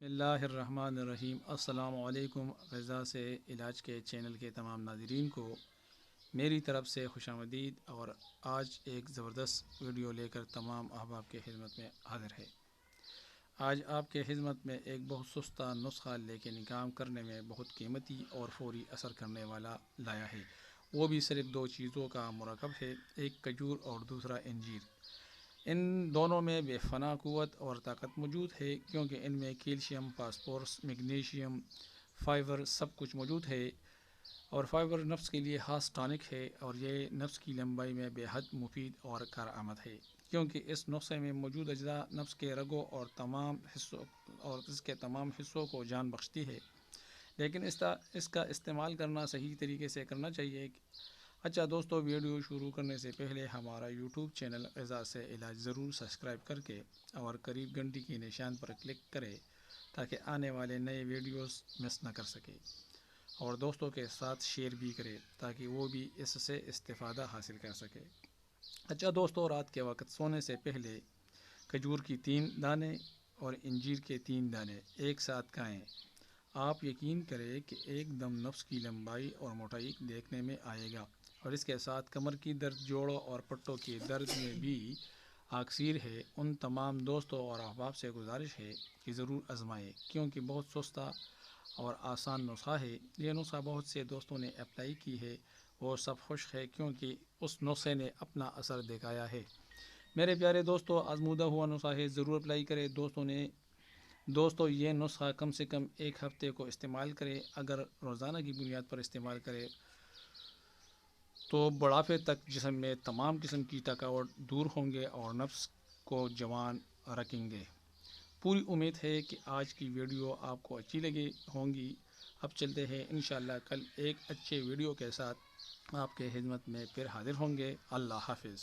بسم اللہ الرحمن الرحیم۔ السلام علیکم۔ غذا سے علاج کے چینل کے تمام ناظرین کو میری طرف سے خوش آمدید، اور آج ایک زبردست ویڈیو لے کر تمام احباب کے خدمت میں حاضر ہے۔ آج آپ کے خدمت میں ایک بہت سستا نسخہ لیکن کام کرنے میں بہت قیمتی اور فوری اثر کرنے والا لایا ہے۔ وہ بھی صرف دو چیزوں کا مرکب ہے، ایک کھجور اور دوسرا انجیر۔ ان دونوں میں بے فنا قوت اور طاقت موجود ہے، کیونکہ ان میں کیلشیم، فاسفورس، میگنیشیم، فائبر سب کچھ موجود ہے، اور فائبر نفس کے لیے خاص ٹانک ہے، اور یہ نفس کی لمبائی میں بے حد مفید اور کارآمد ہے، کیونکہ اس نسخے میں موجود اجزاء نفس کے رگوں اور اس کے تمام حصوں کو جان بخشتی ہے، لیکن اس کا استعمال کرنا صحیح طریقے سے کرنا چاہیے۔ اچھا دوستو، ویڈیو شروع کرنے سے پہلے ہمارا یوٹیوب چینل غذا سے علاج ضرور سبسکرائب کر کے اور قریب گھنٹی کی نشان پر کلک کرے تاکہ آنے والے نئے ویڈیوز مس نہ کر سکے، اور دوستوں کے ساتھ شیئر بھی کرے تاکہ وہ بھی اس سے استفادہ حاصل کر سکے۔ اچھا دوستو، رات کے وقت سونے سے پہلے کھجور کی 3 دانے اور انجیر کے 3 دانے ایک ساتھ کھائیں۔ آپ یقین کریں کہ ایک دم نفس کی لمبائی اور موٹائی دیکھنے میں آئے گا، اور اس کے ساتھ کمر کی درد، جوڑوں اور پٹوں کے درد میں بھی آکسیر ہے۔ ان تمام دوستوں اور احباب سے گزارش ہے کہ ضرور آزمائیں، کیونکہ بہت سستا اور آسان نسخہ ہے۔ یہ نسخہ بہت سے دوستوں نے اپلائی کی ہے، وہ سب خوش ہے کیونکہ اس نسخے نے اپنا اثر دکھایا ہے۔ میرے پیارے دوستوں، آزمودہ ہوا نسخہ ہے، ضرور اپلائی کریں۔ دوستو یہ نسخہ کم سے کم ایک ہفتے کو استعمال کریں۔ اگر روزانہ کی بنیاد پر استعمال کریں تو بڑھاپے تک جسم میں تمام قسم کی تھکاوٹ دور ہوں گے اور نفس کو جوان رکھیں گے۔ پوری امید ہے کہ آج کی ویڈیو آپ کو اچھی لگی ہوگی۔ اب چلتے ہیں، انشاءاللہ کل ایک اچھے ویڈیو کے ساتھ آپ کے خدمت میں پھر حاضر ہوں گے۔ اللہ حافظ۔